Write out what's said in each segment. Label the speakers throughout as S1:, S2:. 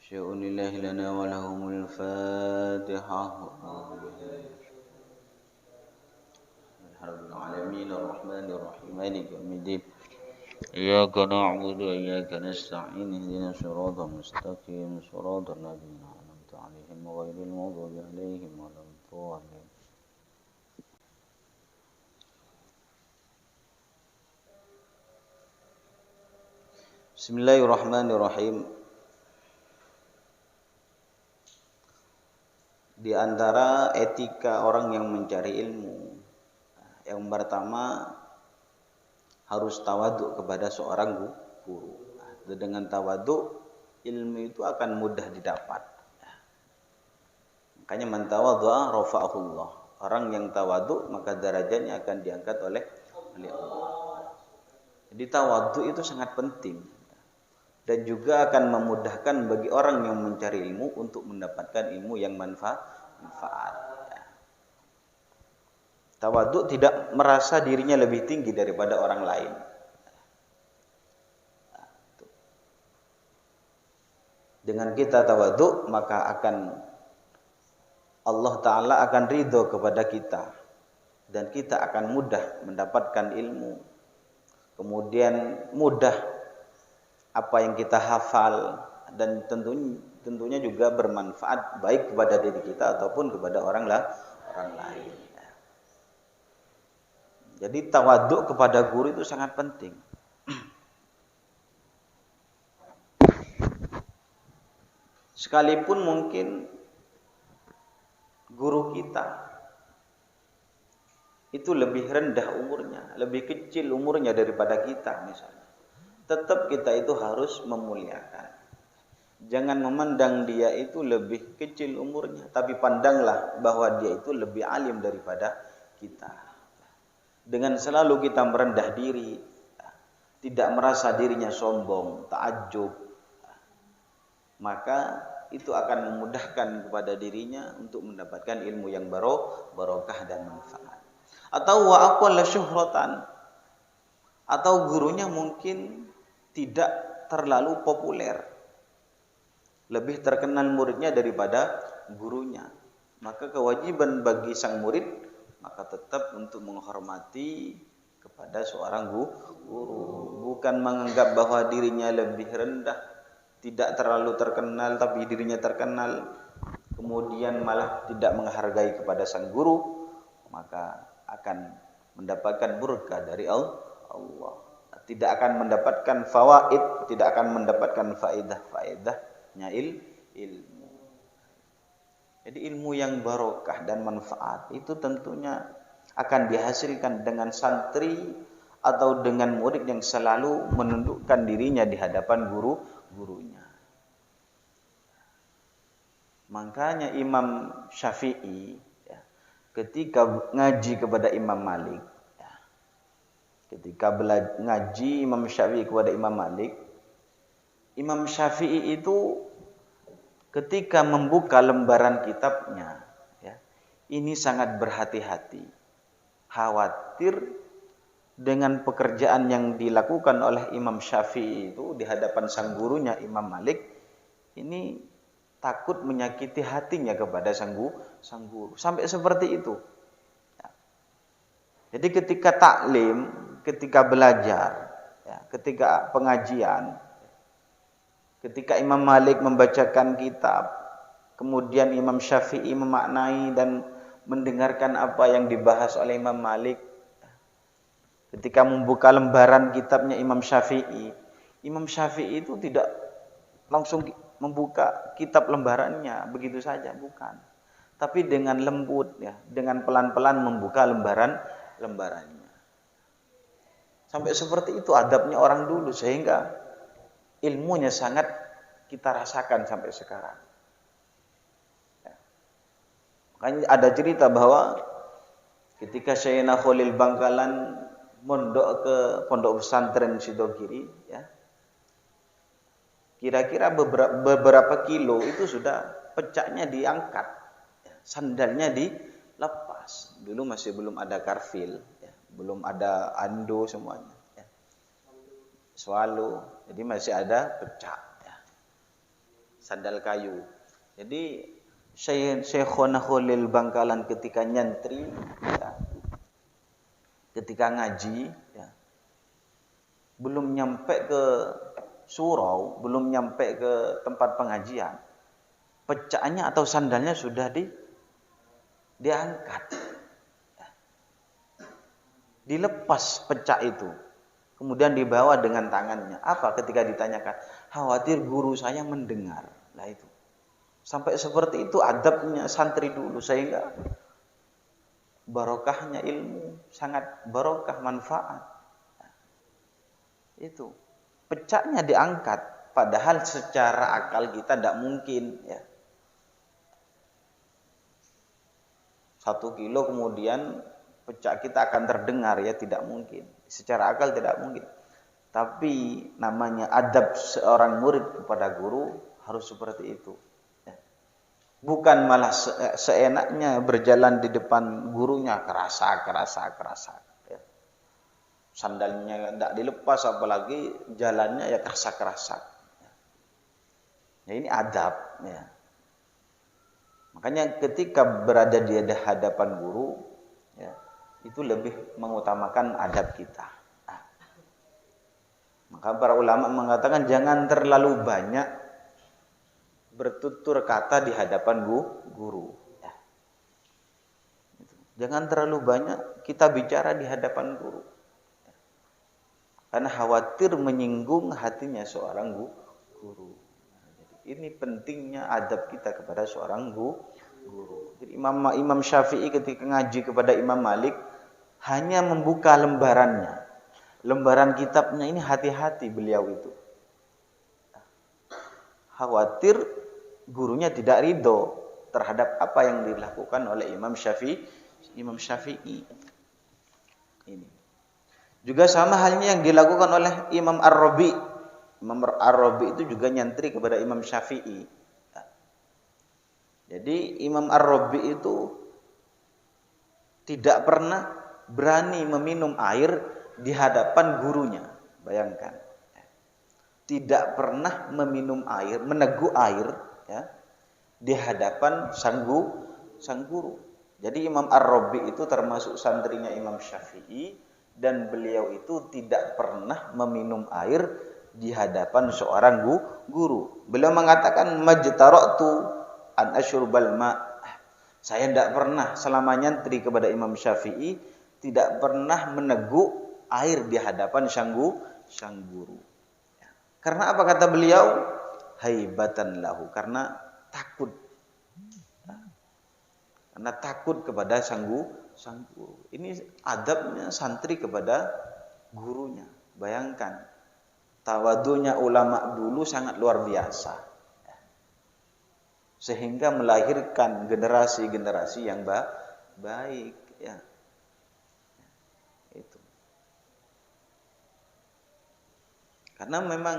S1: شؤون الله لنا ولهم الفاتحة رب العالمين الرحمن الرحيم مالك يوم الدين إياك نعبد وإياك نستعين اهدنا الصراط المستقيم صراط الذين أنعمت عليهم غير المغضوب عليهم ولا الضالين. Bismillahirrahmanirrahim. Di antara etika orang yang mencari ilmu, yang pertama harus tawadhu kepada seorang guru. Dengan tawadhu ilmu itu akan mudah didapat. Makanya man tawadhu'a rafa'ahullah. Orang yang tawadhu maka derajatnya akan diangkat oleh Allah. Jadi tawadhu itu sangat penting dan juga akan memudahkan bagi orang yang mencari ilmu untuk mendapatkan ilmu yang manfaat. Tawadhu tidak merasa dirinya lebih tinggi daripada orang lain. Dengan kita tawadhu maka Allah Ta'ala akan ridho kepada kita dan kita akan mudah mendapatkan ilmu. Kemudian mudah apa yang kita hafal dan tentunya juga bermanfaat baik kepada diri kita ataupun kepada orang lain. Jadi tawadhu kepada guru itu sangat penting. Sekalipun mungkin guru kita itu lebih rendah umurnya, lebih kecil umurnya daripada kita misalnya, tetap kita itu harus memuliakan. Jangan memandang dia itu lebih kecil umurnya, tapi pandanglah bahwa dia itu lebih alim daripada kita. Dengan selalu kita merendah diri, tidak merasa dirinya sombong, ta'ajjub, maka itu akan memudahkan kepada dirinya untuk mendapatkan ilmu yang barokah dan manfaat. Atau wa aqalla syuhratan, atau gurunya mungkin tidak terlalu populer, lebih terkenal muridnya daripada gurunya, maka kewajiban bagi sang murid maka tetap untuk menghormati kepada seorang guru, bukan menganggap bahwa dirinya lebih rendah, tidak terlalu terkenal tapi dirinya terkenal, kemudian malah tidak menghargai kepada sang guru, maka akan mendapatkan berkah dari Allah. Tidak akan mendapatkan fawaid, tidak akan mendapatkan faedahnya ilmu. Jadi ilmu yang barokah dan manfaat itu tentunya akan dihasilkan dengan santri atau dengan murid yang selalu menundukkan dirinya di hadapan gurunya. Makanya Imam Syafi'i ketika ngaji kepada Imam Malik, ketika ngaji Imam Syafi'i kepada Imam Malik, Imam Syafi'i itu ketika membuka lembaran kitabnya, ini sangat berhati-hati, khawatir dengan pekerjaan yang dilakukan oleh Imam Syafi'i itu di hadapan sang gurunya Imam Malik, ini takut menyakiti hatinya kepada sang guru. Sampai seperti itu. Jadi ketika taklim, ketika belajar, ketika pengajian, ketika Imam Malik membacakan kitab, kemudian Imam Syafi'i memaknai dan mendengarkan apa yang dibahas oleh Imam Malik, ketika membuka lembaran kitabnya Imam Syafi'i itu tidak langsung membuka kitab lembarannya begitu saja, bukan. Tapi dengan lembut, dengan pelan-pelan membuka lembarannya. Sampai seperti itu adabnya orang dulu, sehingga ilmunya sangat kita rasakan sampai sekarang. Makanya ada cerita bahwa ketika Syaikh Khalil Bangkalan mondok ke pondok pesantren Sidogiri, kira-kira beberapa kilo itu sudah pecaknya diangkat, sandalnya dilepas. Dulu masih belum ada karfil, belum ada ando semuanya, swallow, jadi masih ada pecak. sandal kayu. Jadi Syekhona Khalil Bangkalan ketika nyantri, ya, ketika ngaji, ya, belum nyampe ke surau, belum nyampe ke tempat pengajian, pecaknya atau sandalnya sudah diangkat, dilepas pecak itu, kemudian dibawa dengan tangannya. Apa ketika ditanyakan? Khawatir guru saya mendengar. Lah itu. Sampai seperti itu adabnya santri dulu, sehingga barokahnya ilmu, sangat barokah manfaat. Itu pecaknya diangkat, padahal secara akal kita tidak mungkin, ya. 1 kilo kemudian pecak kita akan terdengar, ya, tidak mungkin. Secara akal tidak mungkin. Tapi namanya adab seorang murid kepada guru harus seperti itu. Bukan malah seenaknya berjalan di depan gurunya kerasa. Ya. Sandalnya tidak dilepas, apalagi jalannya ya kerasa. Ya, ini adab. Ya. Makanya ketika berada di hadapan guru, ya, itu lebih mengutamakan adab kita. Nah. Maka para ulama mengatakan jangan terlalu banyak bertutur kata di hadapan guru. Ya. Jangan terlalu banyak kita bicara di hadapan guru. Ya. Karena khawatir menyinggung hatinya seorang guru. Nah, jadi ini pentingnya adab kita kepada seorang guru. Jadi Imam Syafi'i ketika ngaji kepada Imam Malik hanya membuka lembarannya. Lembaran kitabnya ini hati-hati beliau itu. Khawatir gurunya tidak ridho terhadap apa yang dilakukan oleh Imam Syafi'i. Ini. Juga sama halnya yang dilakukan oleh Imam Ar-Rabi. Imam Ar-Rabi itu juga nyantri kepada Imam Syafi'i. Jadi Imam Ar-Rabi itu tidak pernah berani meminum air di hadapan gurunya. Bayangkan. Tidak pernah meminum air, meneguk air, ya, di hadapan sang guru. Jadi Imam Ar-Rabi itu termasuk santrinya Imam Syafi'i, dan beliau itu tidak pernah meminum air di hadapan seorang guru. Beliau mengatakan majtara'tu an asyrubal ma'. Saya tidak pernah selama nyantri kepada Imam Syafi'i tidak pernah meneguk air di hadapan sang guru. Karena apa kata beliau? Haibatan lahu, karena takut. Karena takut kepada sang guru. Ini adabnya santri kepada gurunya. Bayangkan, tawadunya ulama dulu sangat luar biasa. Sehingga melahirkan generasi-generasi yang baik, ya. Itu. Karena memang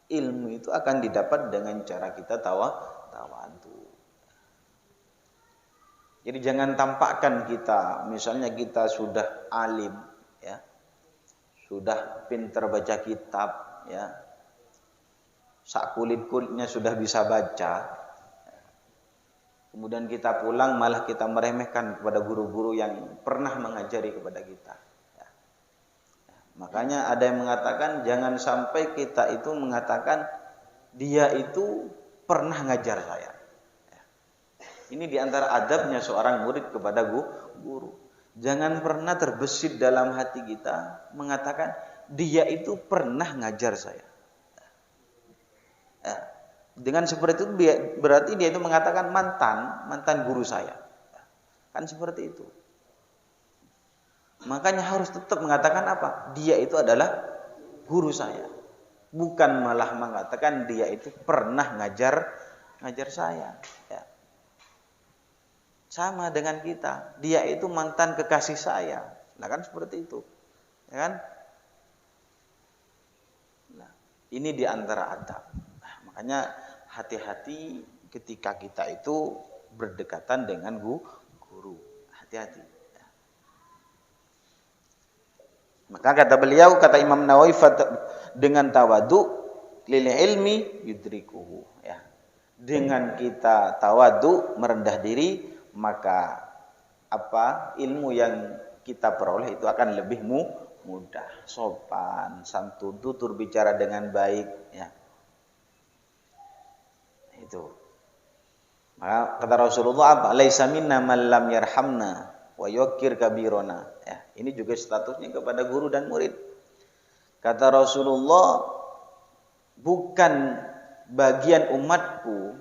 S1: ilmu itu akan didapat dengan cara kita tawadu. Jadi jangan tampakkan kita, misalnya kita sudah alim, ya, sudah pintar baca kitab, ya, sak kulit-kulitnya sudah bisa baca. Kemudian kita pulang malah kita meremehkan kepada guru-guru yang pernah mengajari kepada kita. Makanya ada yang mengatakan jangan sampai kita itu mengatakan dia itu pernah ngajar saya. Ini diantara adabnya seorang murid kepada guru. Jangan pernah terbesit dalam hati kita mengatakan dia itu pernah ngajar saya. Dengan seperti itu berarti dia itu mengatakan mantan guru saya. Kan seperti itu. Makanya harus tetap mengatakan apa? Dia itu adalah guru saya. Bukan malah mengatakan dia itu pernah ngajar saya. Ya. Sama dengan kita. Dia itu mantan kekasih saya. Nah kan seperti itu. Ya kan? Nah, ini diantara adab. Nah, makanya hati-hati ketika kita itu berdekatan dengan guru. Hati-hati. Maka kata beliau, kata Imam Nawawi, dengan tawadu lil ilmi yudrikuhu, ya. Dengan kita tawadu, merendah diri, maka ilmu yang kita peroleh itu akan lebih mudah, sopan, santun, tutur bicara dengan baik, ya. Itu. Maka kata Rasulullah apa? Laisa minna man lam yarhamna wa yuqir kabirona. Ya, ini juga statusnya kepada guru dan murid. Kata Rasulullah, bukan bagian umatku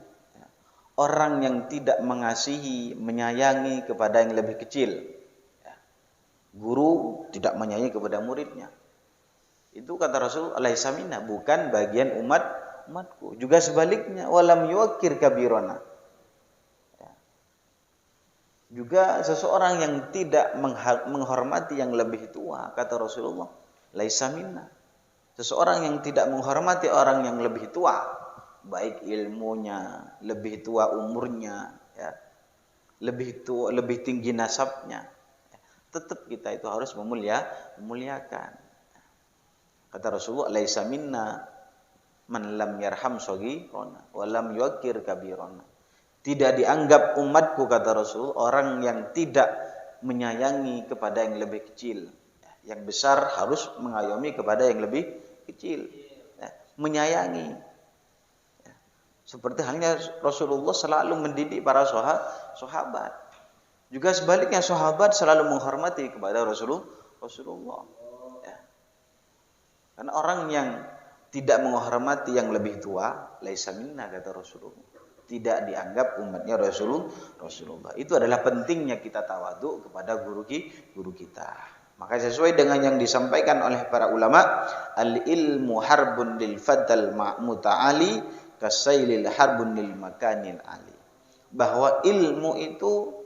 S1: orang yang tidak mengasihi, menyayangi kepada yang lebih kecil. Ya. Guru tidak menyayangi kepada muridnya. Itu kata Rasulullah, laisa minna, bukan bagian umatku. Juga sebaliknya, walam yuqir kabirona. Juga seseorang yang tidak menghormati yang lebih tua, kata Rasulullah, laisa minna. Seseorang yang tidak menghormati orang yang lebih tua, baik ilmunya, lebih tua umurnya, ya, lebih tinggi nasabnya, ya, tetap kita itu harus memuliakan. Kata Rasulullah, laisa minna man lam yarham shaghirana wa lam yuqir kabirana. Tidak dianggap umatku, kata Rasul, orang yang tidak menyayangi kepada yang lebih kecil. Yang besar harus mengayomi kepada yang lebih kecil. Menyayangi. Seperti halnya Rasulullah selalu mendidik para sahabat. Juga sebaliknya sahabat selalu menghormati kepada Rasulullah. Karena orang yang tidak menghormati yang lebih tua, laisa minna, kata Rasulullah. Tidak dianggap umatnya Rasulullah. Itu adalah pentingnya kita tawadhu kepada guru kita. Maka sesuai dengan yang disampaikan oleh para ulama, al-ilmu harbun lil fadl ma'muta'ali kasailil harbun lil makanil ali. Bahwa ilmu itu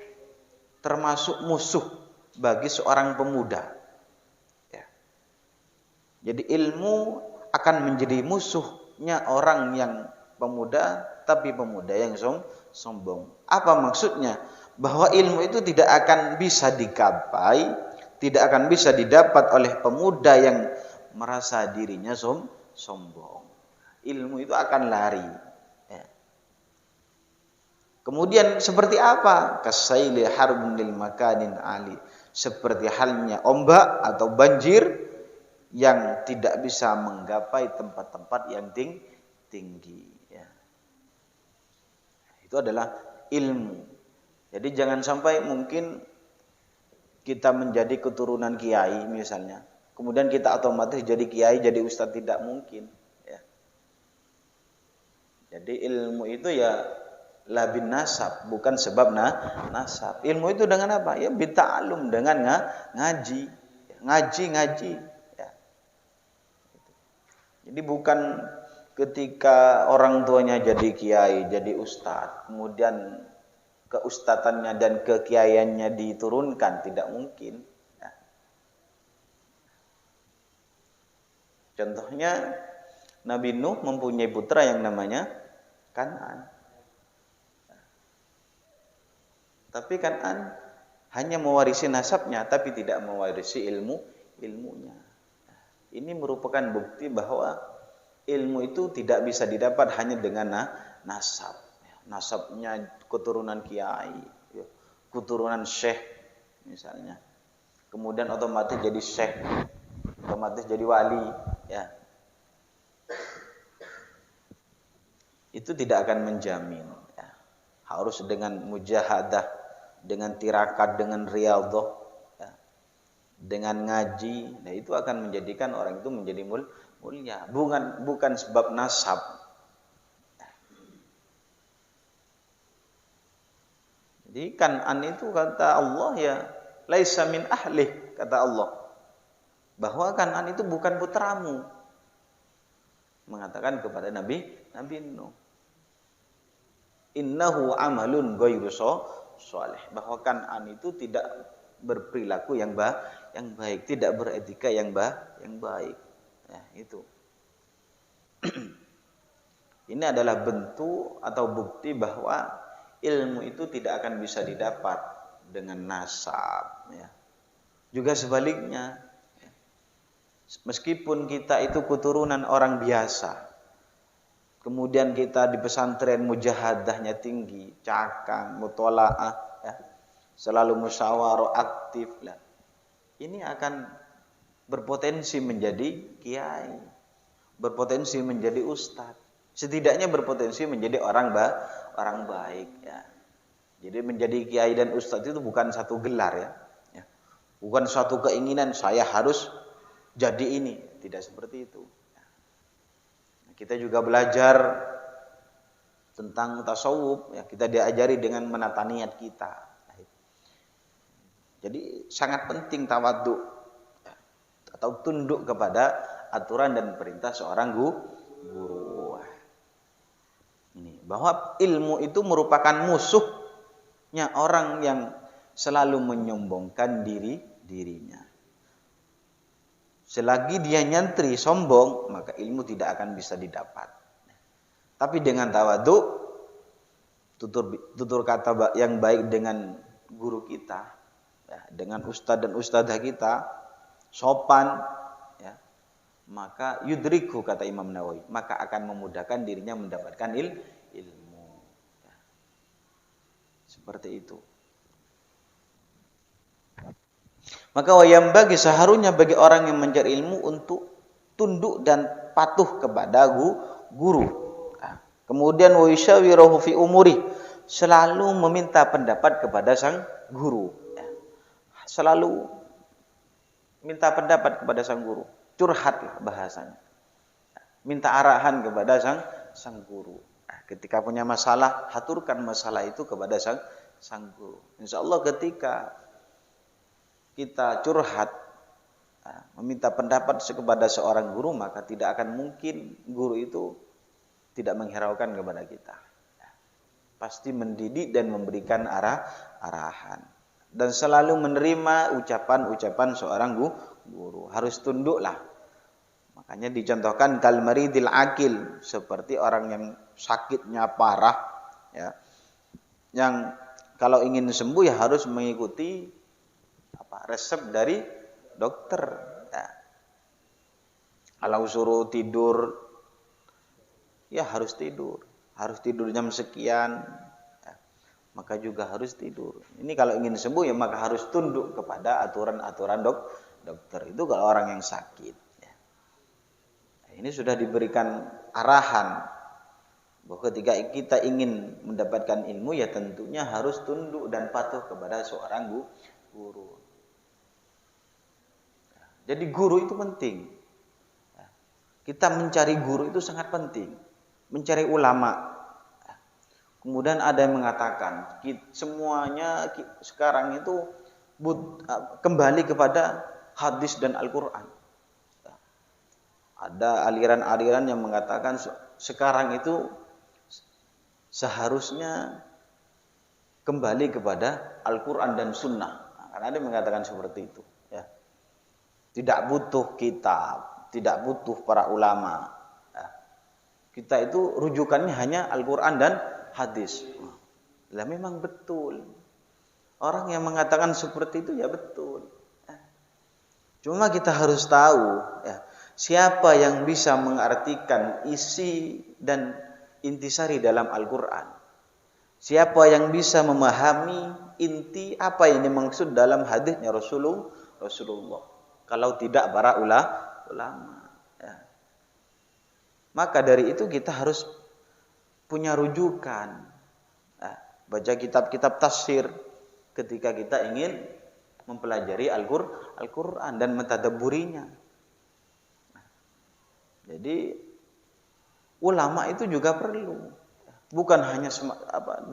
S1: termasuk musuh bagi seorang pemuda. Ya. Jadi ilmu akan menjadi musuhnya orang yang pemuda, tapi pemuda yang sombong. Apa maksudnya? Bahwa ilmu itu tidak akan bisa digapai, tidak akan bisa didapat oleh pemuda yang merasa dirinya sombong. Ilmu itu akan lari. Ya. Kemudian seperti apa? Kasaili harbun lil makanin ali. Seperti halnya ombak atau banjir yang tidak bisa menggapai tempat-tempat yang tinggi. Itu adalah ilmu. Jadi jangan sampai mungkin kita menjadi keturunan kiai misalnya, kemudian kita otomatis jadi kiai, jadi ustadz, tidak mungkin. Ya. Jadi ilmu itu ya labin nasab, bukan sebab nasab. Ilmu itu dengan apa? Ya bita'alum, dengan ngaji. Ya. Jadi bukan ketika orang tuanya jadi kiai, jadi ustadz, kemudian keustatannya dan kekiaiannya diturunkan, tidak mungkin. Ya. Contohnya Nabi Nuh mempunyai putra yang namanya Kan'an. Tapi Kan'an hanya mewarisi nasabnya, tapi tidak mewarisi ilmunya. Ini merupakan bukti bahwa ilmu itu tidak bisa didapat hanya dengan nasab. Nasabnya keturunan kiai, keturunan syekh misalnya. Kemudian otomatis jadi syekh, otomatis jadi wali, ya. Itu tidak akan menjamin, ya. Harus dengan mujahadah, dengan tirakat, dengan riyadhah, ya. Dengan ngaji. Nah, itu akan menjadikan orang itu menjadi mulia, bukan sebab nasab. Jadi Kan'an itu kata Allah ya laisa min ahlih, kata Allah. Bahwa Kan'an itu bukan putramu. Mengatakan kepada Nabi Nuh. Innahu amalun ghairu shalih. Bahwa Kan'an itu tidak berperilaku yang baik, tidak beretika yang baik. Ya, itu. Ini adalah bentuk atau bukti bahwa ilmu itu tidak akan bisa didapat dengan nasab. Ya. Juga sebaliknya, ya. Meskipun kita itu keturunan orang biasa, kemudian kita di pesantren mujahadahnya tinggi, cakang, mutola'ah, ya, selalu musyawarah aktif lah. Ini akan berpotensi menjadi kiai, berpotensi menjadi ustadz, setidaknya berpotensi menjadi orang baik ya. Jadi menjadi kiai dan ustadz itu bukan satu gelar ya. Bukan suatu keinginan saya harus jadi ini, tidak seperti itu. Kita juga belajar tentang tasawuf, ya, kita diajari dengan menata niat kita. Jadi sangat penting tawadhu atau tunduk kepada aturan dan perintah seorang guru. Ini bahwa ilmu itu merupakan musuhnya orang yang selalu menyombongkan dirinya. Selagi dia nyantri sombong, maka ilmu tidak akan bisa didapat. Tapi dengan tawadhu, tutur kata yang baik dengan guru kita, ya, dengan ustadz dan ustadzah kita, sopan, ya, maka yudriku, kata Imam Nawawi, maka akan memudahkan dirinya mendapatkan ilmu. Ya. Seperti itu. Maka wayam bagi seharusnya bagi orang yang mencari ilmu untuk tunduk dan patuh kepada guru. Nah, kemudian wa yushawiruhu fi umuri, selalu meminta pendapat kepada sang guru. Ya. Selalu minta pendapat kepada sang guru. Curhatlah bahasanya. Minta arahan kepada sang guru. Nah, ketika punya masalah, haturkan masalah itu kepada sang guru. Insyaallah ketika kita curhat, meminta pendapat kepada seorang guru, maka tidak akan mungkin guru itu tidak menghiraukan kepada kita. Pasti mendidik dan memberikan arahan. Dan selalu menerima ucapan-ucapan seorang guru. Harus tunduklah. Makanya dicontohkan kal maridil akil, seperti orang yang sakitnya parah, ya, yang kalau ingin sembuh ya harus mengikuti resep dari dokter. Ya. Kalau suruh tidur, ya harus tidur. Harus tidur jam sekian, ya, maka juga harus tidur. Ini kalau ingin sembuh ya maka harus tunduk kepada aturan-aturan dokter. Itu kalau orang yang sakit. Ya. Ini sudah diberikan arahan bahwa ketika kita ingin mendapatkan ilmu ya tentunya harus tunduk dan patuh kepada seorang guru. Jadi guru itu penting. Kita mencari guru itu sangat penting. Mencari ulama. Kemudian ada yang mengatakan semuanya sekarang itu kembali kepada hadis dan Al-Quran. Ada aliran-aliran yang mengatakan sekarang itu seharusnya kembali kepada Al-Quran dan Sunnah. Karena ada yang mengatakan seperti itu. Ya. Tidak butuh kitab, tidak butuh para ulama. Kita itu rujukannya hanya Al-Quran dan hadis. Lah memang betul. Orang yang mengatakan seperti itu ya betul. Cuma kita harus tahu ya, siapa yang bisa mengartikan isi dan intisari dalam Al-Quran. Siapa yang bisa memahami inti apa yang dimaksud dalam hadisnya Rasulullah. Kalau tidak para ulama. Ya. Maka dari itu kita harus punya rujukan. Nah, baca kitab-kitab tafsir ketika kita ingin mempelajari Al-Quran dan mentadabburinya. Nah, jadi ulama itu juga perlu. Bukan hanya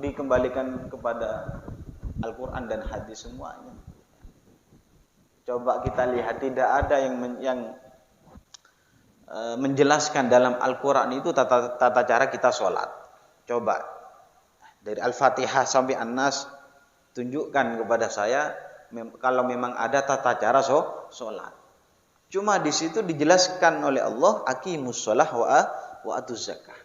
S1: dikembalikan kepada Al-Quran dan hadis semuanya. Coba kita lihat, tidak ada yang menjelaskan dalam Al-Quran itu tata cara kita sholat. Coba dari Al-Fatihah sampai An-Nas, tunjukkan kepada saya kalau memang ada tata cara sholat. Cuma di situ dijelaskan oleh Allah, aqimus sholah wa atuz zakah.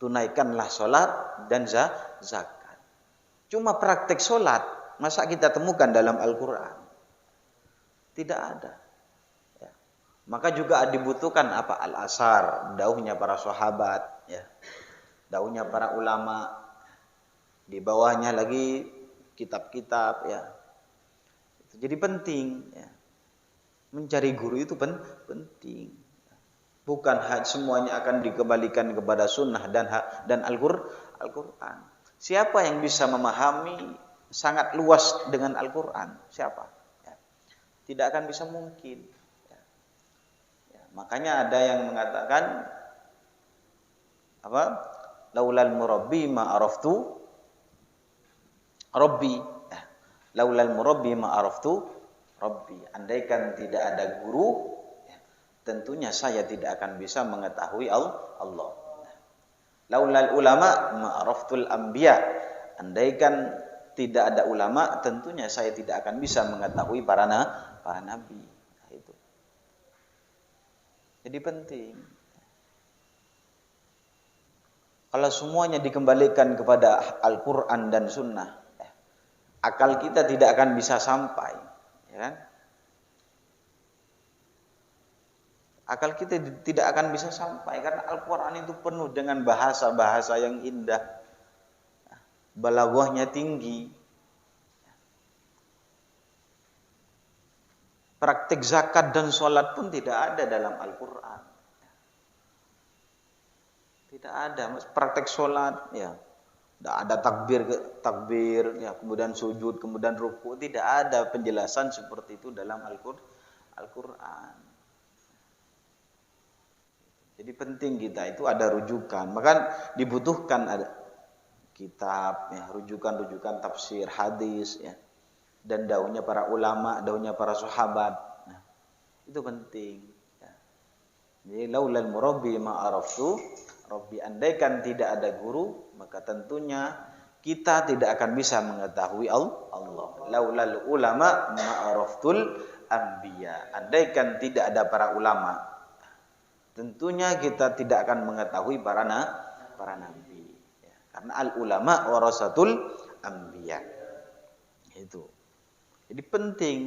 S1: Tunaikanlah sholat dan zakat. Cuma praktek sholat, masa kita temukan dalam Al-Quran? Tidak ada. Ya. Maka juga dibutuhkan apa? Al-asar, dauhnya para sahabat, ya. Dauhnya para ulama. Di bawahnya lagi kitab-kitab, ya. Jadi penting, ya. Mencari guru itu penting. Bukan semuanya akan dikembalikan kepada sunnah dan Al-Quran. Siapa yang bisa memahami sangat luas dengan Al-Quran? Siapa? Ya. Tidak akan bisa mungkin. Ya. Makanya ada yang mengatakan apa? Laulal murabbi ma araftu rabbi. Ya. Laulal murabbi ma araftu rabbi. Andaikan tidak ada guru, tentunya saya tidak akan bisa mengetahui Allah. Laulal ulama ma'araftul anbiya. Andaikan tidak ada ulama, tentunya saya tidak akan bisa mengetahui para nabi. Nah, itu. Jadi penting. Kalau semuanya dikembalikan kepada Al-Quran dan Sunnah, akal kita tidak akan bisa sampai, ya kan? Akal kita tidak akan bisa sampai karena Al-Quran itu penuh dengan bahasa-bahasa yang indah, balaghahnya tinggi. Praktik zakat dan sholat pun tidak ada dalam Al-Quran. Tidak ada praktek sholat, ya. Tidak ada takbir, ya, kemudian sujud, kemudian ruku. Tidak ada penjelasan seperti itu dalam Al-Quran. Jadi penting kita itu ada rujukan. Maka dibutuhkan ada kitab, ya, rujukan-rujukan tafsir, hadis, ya, dan dauhnya para ulama, dauhnya para sahabat. Nah, itu penting. Ya. Jadi laulal murabbi ma araftu rabbi, andaikan tidak ada guru, maka tentunya kita tidak akan bisa mengetahui Allah. Laulal ulama ma araftul anbiya, andaikan tidak ada para ulama, tentunya kita tidak akan mengetahui para nabi, ya. Karena al ulama warasatul anbiya. Itu. Jadi penting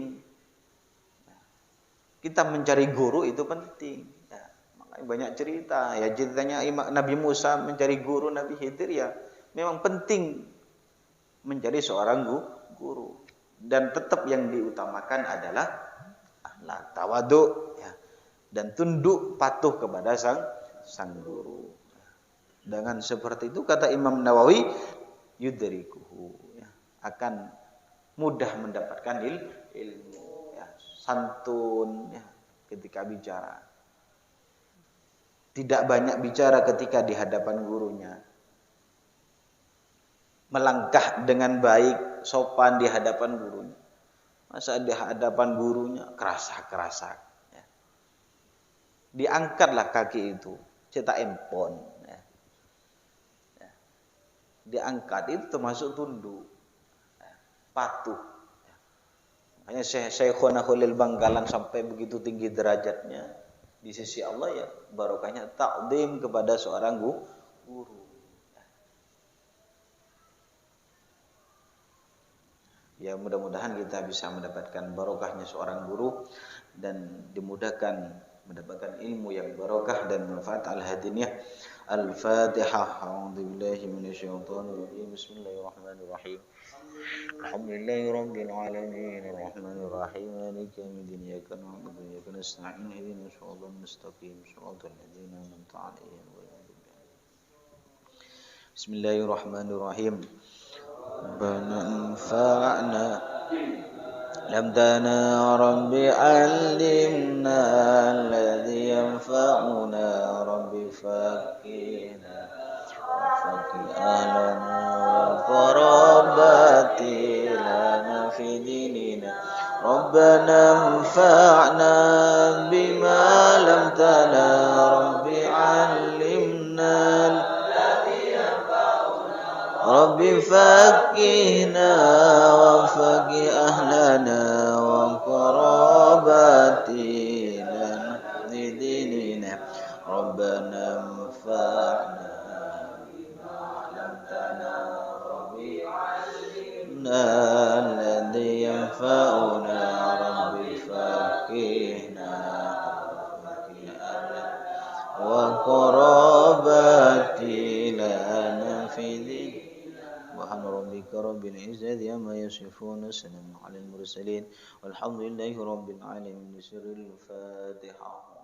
S1: kita mencari guru, itu penting. Ya. Makanya banyak cerita, ya, ceritanya Nabi Musa mencari guru Nabi Khidir, ya. Memang penting mencari seorang guru, dan tetap yang diutamakan adalah tawadu, ya, dan tunduk patuh kepada sang guru. Dengan seperti itu kata Imam Nawawi, yudrikuhu, ya, akan mudah mendapatkan ilmu, ya, santun, ya, ketika bicara. Tidak banyak bicara ketika di hadapan gurunya. Melangkah dengan baik, sopan di hadapan gurunya. Masa di hadapan gurunya kerasak-kerasak. Diangkatlah kaki itu, cetak empon, ya. Ya. Diangkat itu termasuk tunduk, ya, patuh. Ya. Makanya Syekhona Khalil Bangkalan sampai begitu tinggi derajatnya di sisi Allah, ya, barokahnya takdim kepada seorang guru. Ya, mudah-mudahan kita bisa mendapatkan barokahnya seorang guru dan dimudahkan mendapatkan ilmu yang barokah dan manfaat. Al-hadiniyah. Al-Fatihah. A'udzubillahi minasyaitonir rajim. Bismillahirrahmanirrahim. Alhamdulillahi rabbil alamin. Arrahmanir rahim. Maliki yaumiddin. Iyyaka na'budu wa iyyaka nasta'in. Ihdinas siratal mustaqim. Shiratal ladzina an'amta 'alaihim ghairil maghdubi 'alaihim. Bismillahirrahmanirrahim. Rabbana anfa'na لمدنا ربي علمنا الذي ينفعنا ربي فقنا وفق أهلنا وقراباتي لنا في ديننا ربنا انفعنا بما علمتنا ربي علمنا Rabbi faqihna wa faqih ahlana wa qarabatina di dinina Rabbana anfa'na bima 'allamtana Rabbi 'allimna alladhi yanfa'una Rabbi faqihna Subhana rabbika rabbil izzati amma yasifun, salamun alal mursalin, walhamdulillahi rabbil alamin. Surul Fatihah.